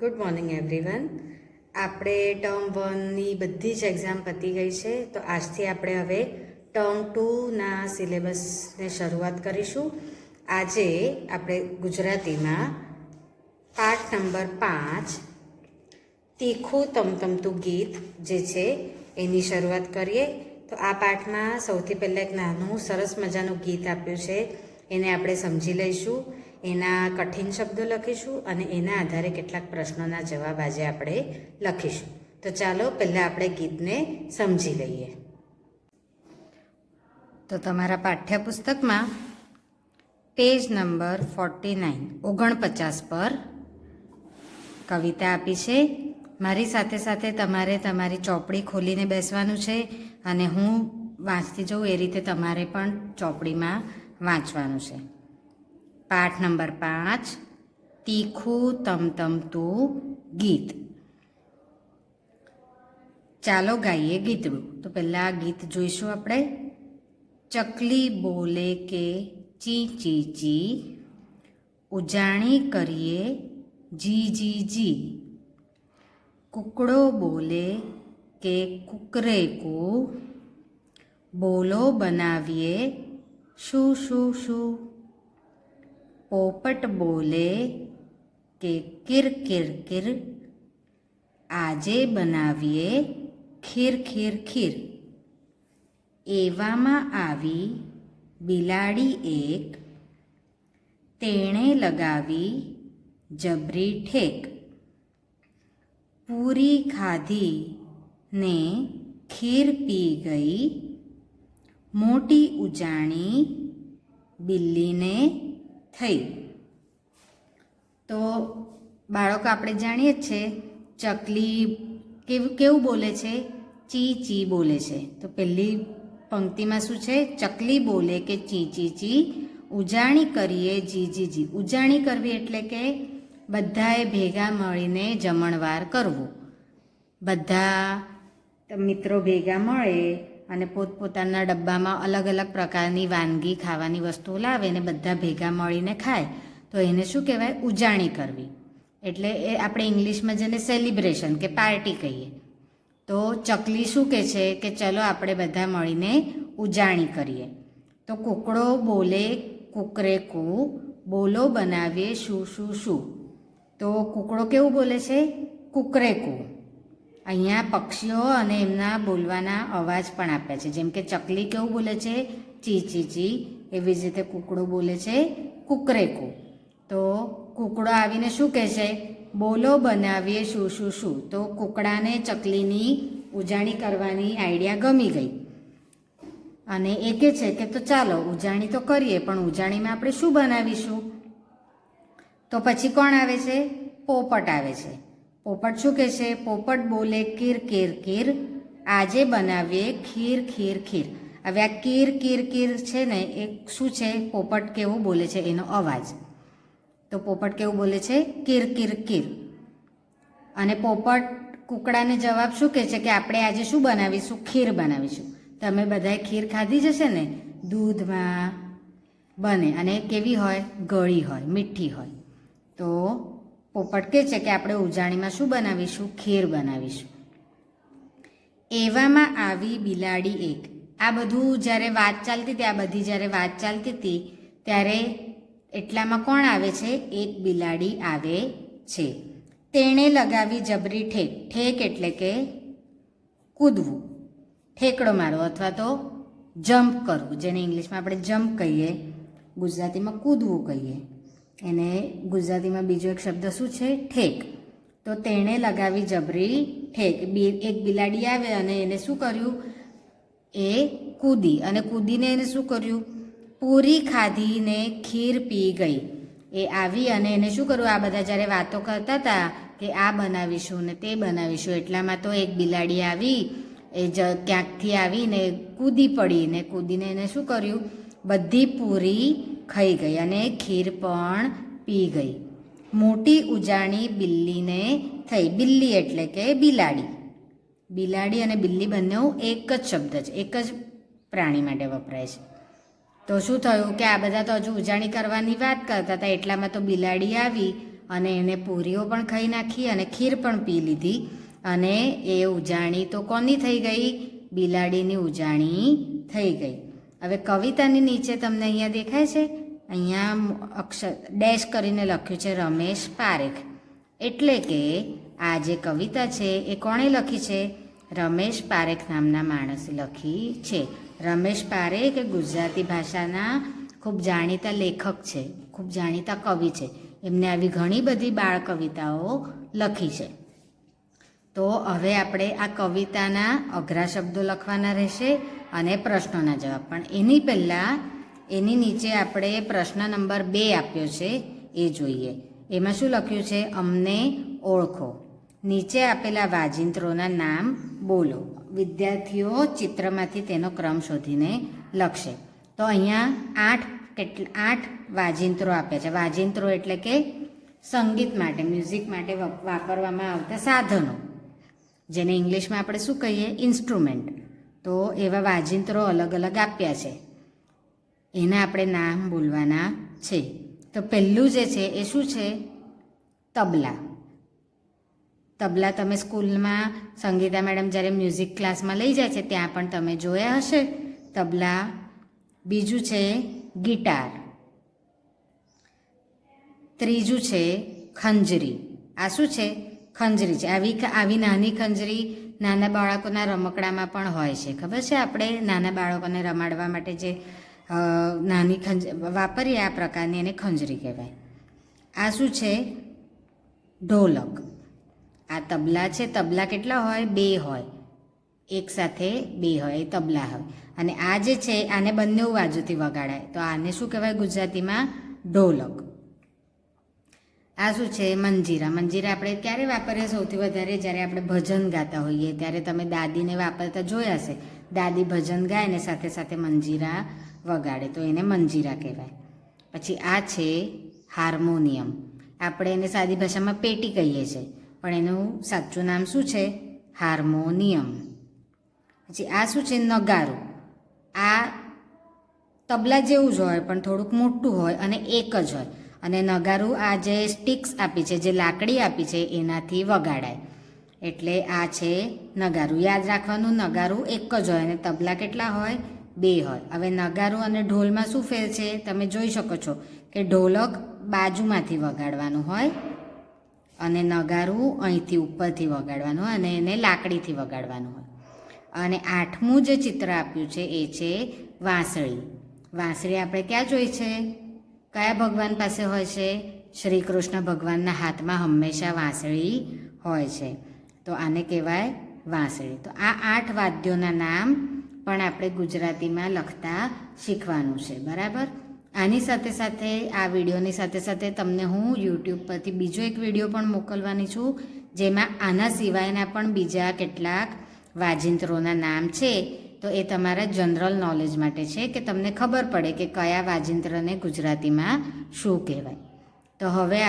Good morning everyone. આપણે term 1ની બધી જ એક્ઝામ પતી ગઈ છે, તો આજથી આપણે હવે ટર્મ 2ના સિલેબસને શરૂઆત કરીશું. આજે આપણે ગુજરાતીમાં પાઠ નંબર 5 તીખું તમતમતું ગીત જે છે એની શરૂઆત કરીએ. તો આ પાઠમાં સૌથી પહેલાં એક નાનું સરસ મજાનું ગીત આપ્યું છે, એને આપણે સમજી લઈશું. એના કઠિન શબ્દો લખીશું અને એના આધારે કેટલાક પ્રશ્નોના જવાબ આજે આપણે લખીશું. તો ચાલો પહેલાં આપણે ગીતને સમજી લઈએ. તો તમારા પાઠ્યપુસ્તકમાં પેજ નંબર 49 પર કવિતા આપી છે. મારી સાથે સાથે તમારે તમારી ચોપડી ખોલીને બેસવાનું છે અને હું વાંચતી જાઉં એ રીતે તમારે પણ ચોપડીમાં વાંચવાનું છે. પાઠ નંબર 5 તીખું તમતમતું ગીત. ચાલો ગાઈએ ગીતડું. તો પહેલાં આ ગીત જોઈશું આપણે. ચકલી બોલે કે ચી ચી ચી, ઉજાણી કરીએ જી જી જી. કુકડો બોલે કે કુકરે કુ, બોલો બનાવીએ શું શું શું. પોપટ બોલે કે કિર કિર કિર, આજે બનાવીએ ખીર ખીર ખીર. એવામાં આવી બિલાડી એક, તેણે લગાવી જબરી ઠેક. પૂરી ખાધી ને ખીર પી ગઈ, મોટી ઉજાણી બિલ્લીને થઈ. તો બાળકો આપણે જાણીએ જ છે ચકલી કેવું બોલે છે, ચી ચી બોલે છે. તો પહેલી પંક્તિમાં શું છે, ચકલી બોલે કે ચી ચી ચી, ઉજાણી કરીએ જી જી જી. ઉજાણી કરવી એટલે કે બધાએ ભેગા મળીને જમણવાર કરવું. બધા મિત્રો ભેગા મળે અને પોતપોતાના ડબ્બામાં અલગ અલગ પ્રકારની વાનગી ખાવાની વસ્તુઓ લાવે ને બધા ભેગા મળીને ખાય, તો એને શું કહેવાય, ઉજાણી કરવી. એટલે એ આપણે ઇંગ્લિશમાં જેને સેલિબ્રેશન કે પાર્ટી કહીએ. તો ચકલી શું કહે છે કે ચલો આપણે બધા મળીને ઉજાણી કરીએ. તો કુકડો બોલે કુકરે કુ, બોલો બનાવીએ શું શું શું. તો કુકડો કેવું બોલે છે, કુકરે કુ. અહીંયા પક્ષીઓ અને એમના બોલવાના અવાજ પણ આપ્યા છે. જેમ કે ચકલી કેવું બોલે છે, ચી ચી ચી, એવી જ રીતે કુકડો બોલે છે કુકરેકુ. તો કુકડો આવીને શું કહે છે, બોલો બનાવીએ શું શું શું. તો કુકડાને ચકલીની ઉજાણી કરવાની આઈડિયા ગમી ગઈ અને એ કહે છે કે તો ચાલો ઉજાણી તો કરીએ, પણ ઉજાણીમાં આપણે શું બનાવીશું. તો પછી કોણ આવે છે, પોપટ આવે છે. પોપટ શું કહે છે, પોપટ બોલે કીર કીર કીર, આજે બનાવીએ ખીર ખીર ખીર. હવે આ કીર કીર કીર છે ને એ શું છે, પોપટ કેવું બોલે છે એનો અવાજ. તો પોપટ કેવું બોલે છે, કીર કીર કીર. અને પોપટ કુકડાને જવાબ શું કહે છે કે આપણે આજે શું બનાવીશું, ખીર બનાવીશું. તમે બધાએ ખીર ખાધી જશે ને, દૂધમાં બને અને કેવી હોય, ગળી હોય, મીઠી હોય. તો પોપટ કહે છે કે આપણે ઉજાણીમાં શું બનાવીશું, ખીર બનાવીશું. એવામાં આવી બિલાડી એક. આ બધું જ્યારે વાત ચાલતી હતી, આ બધી જ્યારે વાત ચાલતી હતી ત્યારે એટલામાં કોણ આવે છે, એક બિલાડી આવે છે. તેણે લગાવી જબરી ઠેક. ઠેક એટલે કે કૂદવું, ઠેકડો મારવો અથવા તો જમ્પ કરવું, જેને ઇંગ્લિશમાં આપણે જમ્પ કહીએ, ગુજરાતીમાં કૂદવું કહીએ. એને ગુજરાતીમાં બીજો એક શબ્દ શું છે, ઠેક. તો તેણે લગાવી જબરી ઠેક. એક બિલાડી આવે અને એને શું કર્યું, એ કૂદી અને કૂદીને એને શું કર્યું, પૂરી ખાધીને ખીર પી ગઈ. એ આવી અને એને શું કર્યું, આ બધા જ્યારે વાતો કરતા હતા કે આ બનાવીશું ને તે બનાવીશું, એટલામાં તો એક બિલાડી આવી, એ ક્યાંકથી આવીને કૂદી પડી ને કૂદીને એને શું કર્યું, બધી પૂરી ખાઈ ગઈ અને ખીર પણ પી ગઈ. મોટી ઉજાણી બિલ્લીને થઈ. બિલ્લી એટલે કે બિલાડી. બિલાડી અને બિલ્લી બંને એક જ શબ્દ છે, એક જ પ્રાણી માટે વપરાય છે. તો શું થયું કે આ બધા તો હજુ ઉજાણી કરવાની વાત કરતા હતા, એટલામાં તો બિલાડી આવી અને એને પૂરીઓ પણ ખાઈ નાખી અને ખીર પણ પી લીધી અને એ ઉજાણી તો કોની થઈ ગઈ? બિલાડીની ઉજાણી થઈ ગઈ. હવે કવિતાની નીચે તમને અહીંયા દેખાય છે, અહીંયા અક્ષર ડેશ કરીને લખ્યું છે રમેશ પારેખ. એટલે કે આ જે કવિતા છે એ કોણે લખી છે? રમેશ પારેખ નામના માણસે લખી છે. રમેશ પારેખ એ ગુજરાતી ભાષાના ખૂબ જાણીતા લેખક છે, ખૂબ જાણીતા કવિ છે. એમને આવી ઘણી બધી બાળ કવિતાઓ લખી છે. તો હવે આપણે આ કવિતાના અઘરા શબ્દો લખવાના રહેશે અને પ્રશ્નોના જવાબ. પણ એની પહેલાં એની નીચે આપણે પ્રશ્ન નંબર 2 આપ્યો છે એ જોઈએ. એમાં શું લખ્યું છે? અમને ઓળખો. નીચે આપેલા વાજિંત્રોના નામ બોલો. વિદ્યાર્થીઓ ચિત્રમાંથી તેનો ક્રમ શોધીને લખશે. તો અહીંયા 8 વાજિંત્રો આપ્યા છે. વાજિંત્રો એટલે કે સંગીત માટે, મ્યુઝિક માટે વાપરવામાં આવતા સાધનો, જેને ઇંગ્લિશમાં આપણે શું કહીએ? ઇન્સ્ટ્રુમેન્ટ. તો એવા વાજિંત્રો અલગ અલગ આપ્યા છે, એના આપણે નામ બોલવાના છે. તો પહેલું જે છે એ શું છે? તબલા. તબલા તમે સ્કૂલમાં સંગીતા મેડમ જ્યારે મ્યુઝિક ક્લાસમાં લઈ જાય છે ત્યાં પણ તમે જોયા હશે તબલા. બીજું છે ગિટાર. ત્રીજું છે ખંજરી. આ શું છે? ખંજરી છે. આવી નાની ખંજરી નાના બાળકોના રમકડામાં પણ હોય છે. ખબર છે? આપણે નાના બાળકોને રમાડવા માટે જે નાની વાપરીએ આ પ્રકારની, એને ખંજરી કહેવાય. આ શું છે? ઢોલક. આ તબલા છે. તબલા કેટલા હોય? 2 હોય. એક સાથે 2 હોય એ તબલા હોય. અને આ જે છે આને બંને બાજુથી વગાડાય, તો આને શું કહેવાય ગુજરાતીમાં? ઢોલક. આ શું છે? મંજીરા. મંજીરા આપણે ક્યારે વાપરીએ સૌથી વધારે? જ્યારે આપણે ભજન ગાતા હોઈએ ત્યારે તમે દાદીને વાપરતા જોયા હશે. દાદી ભજન ગાય ને સાથે સાથે મંજીરા વગાડે, તો એને મંજીરા કહેવાય. પછી આ છે હાર્મોનિયમ. આપણે એને સાદી ભાષામાં પેટી કહીએ છીએ, પણ એનું સાચું નામ શું છે? હાર્મોનિયમ. પછી આ શું છે? નગારું. આ તબલા જેવું જ હોય પણ થોડુંક મોટું હોય અને એક જ હોય. અને નગારું આ જે સ્ટિક્સ આપી છે, જે લાકડી આપી છે, એનાથી વગાડાય. એટલે આ છે નગારું. યાદ રાખવાનું, નગારું એક જ હોય અને તબલા કેટલા હોય? 2 હોય. હવે નગારું અને ઢોલમાં શું ફેર છે? તમે જોઈ શકો છો કે ઢોલક બાજુમાંથી વગાડવાનું હોય અને નગારું અહીંથી ઉપરથી વગાડવાનું હોય અને એને લાકડીથી વગાડવાનું હોય. અને 8મું જે ચિત્ર આપ્યું છે એ છે વાંસળી. વાંસળી આપણે ક્યાં જોઈ છે? કયા ભગવાન પાસે હોય છે? શ્રી કૃષ્ણ ભગવાનના હાથમાં હંમેશા વાંસળી હોય છે, તો આને કહેવાય વાંસળી. તો આ 8 વાદ્યોના નામ પણ આપણે ગુજરાતીમાં લખતા શીખવાનું છે. બરાબર? આની સાથે સાથે આ વિડીયોની સાથે સાથે તમને હું યુટ્યુબ પરથી બીજો એક વિડીયો પણ મોકલવાની છું, જેમાં આના સિવાયના પણ બીજા કેટલાક વાજિંત્રોના નામ છે. તો એ તમારા જનરલ નોલેજ માટે છે કે તમને ખબર પડે કે કયા વાજિંત્રને ગુજરાતીમાં શું કહેવાય. તો હવે